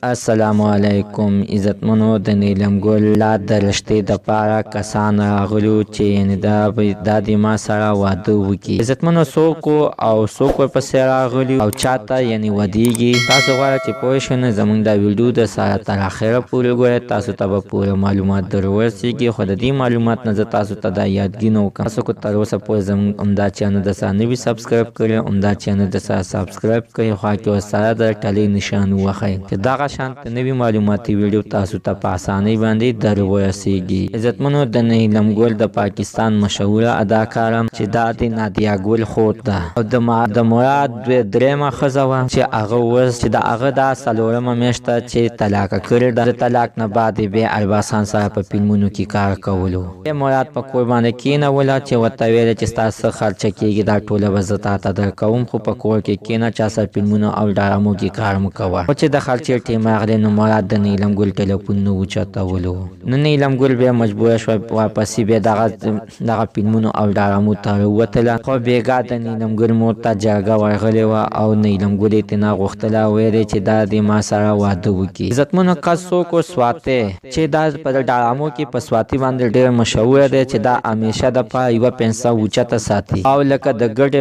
السلام علیکم عزتمنو د نیلم ګل لا د رشتې د پاره کسان راغلو چې یعنی دا د ما سره واده وکړي. عزتمنو څوک او څوک ورپسې راغلي او چاته یعنی ودیږي. تاسو غواړئ چې پوه شئ نو زموږ دا ویډیو د سره تر اخره پورې ګورئ. تاسو ته به پوره معلومات در ورسیږي، خو د دې معلومات نه زه تاسو ته دا یادګي نه وکړم. تاسو که تر اوسه پورې زموږ همدا چینل د سره نه وي سبسکرایب کړی، همدا چینل د سره سبسکرایب کړئ، خوا کې ورسره د ټلۍ نشان ووهئ چې دغه شانت نوي معلوماتي ویډیو تاسو ته په اسانۍ باندې در ورسیږي. عزتمنو د نیلم ګل د پاکستان مشهوره اداکاره چې دا د نادیا ګل خور ده او د مراد درېمه ښځه وه چې هغه اوس چې د هغه دا څلورمه میاشته چې طلاق کړې ده. د طلاق نه بعد یې بیا ارباسان سره په فلمونو کې کار کولو. مراد په کور باندې کېنوله چې ورته ویله چې ستا څه خرچه کېږي دا ټوله به زه تاته درکوم، خو په کور کې کېنه، چا سره فلمونو او ډرامو کې کار مه کوه. خو چې د خرچې ټیم راغلی نو مراد د نیلم ګل ټلیفون نه اوچتولو. نو نیلم ګل بیا مجبوره شوه واپسې بیا دغه فلمونو او ډرامو ته راووتله. خو بېګا د نیلم ګل مور ته جرګه ورغلې وه او نیلم ګل یې ترېنه غوښتله، ویل چې دا د ما سره واده وکړي. عزتمنو کس څوک و سواتي چې دا په ډرامو کې په سواتي باندې ډېر مشهوره دی چې دا همیشه دپاره یوه پنسه اوچته ساتي او لکه د ګډې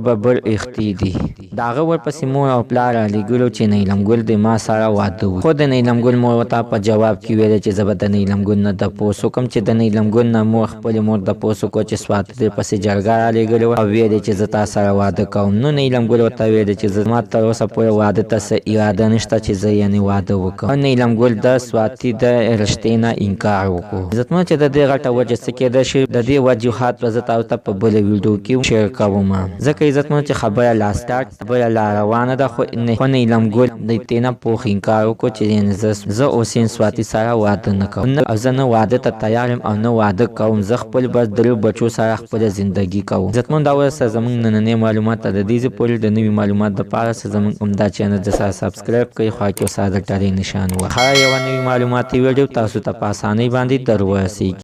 ببر ایښتي دي. د هغه ورپسې مور او پلار رالیږلو چې نیلم ګل د ما سره واده وکړي. خو د نیلم ګل مور ورته په جواب کې ویل چې زه به د نیلم ګل نه تپوس وکړم. چې د نیلم ګل نه مور خپلې مور تپوس وکړو چې سواتي درپسې جرګه رالیږلې وه او ویل چې زه تا سره واده کوم. نو نیلم ګل ورته ویل چې زما تر اوسه پورې واده ته څه اراده نشته چې زه یعنې واده وکړم. او نیلم ګل د سواتي د رشتې نه انکار وکړو. عزتمنو چې د دې غټه وجه څه کېدای شي د دې وجوهات به زه تاسو ته په بله ویډیو کې شیر کوم. ځکه عزتمنو چې خبره لا سټارټ خبره لا روانه ده، خو نیلم ګل د دې نه پوخ انکار وکړو چې زه اوس سواتي سره واده نه کوم او زه نه واده ته تیار یم او نه واده کوم. زه خپل بس درې بچو سره خپله زندګي کوم. عزتمنو دا وروسته زموږ نننۍ معلومات ته د دې ځای پورې د نوي معلومات دپاره زموږ همدا چینل د سره سبسکرایب کړئ، خوا کې ورسره د ټلۍ نشان ووهئ. هره یوه نوي معلوماتي ویډیو تاسو ته په اسانۍ باندې در ورسیږي.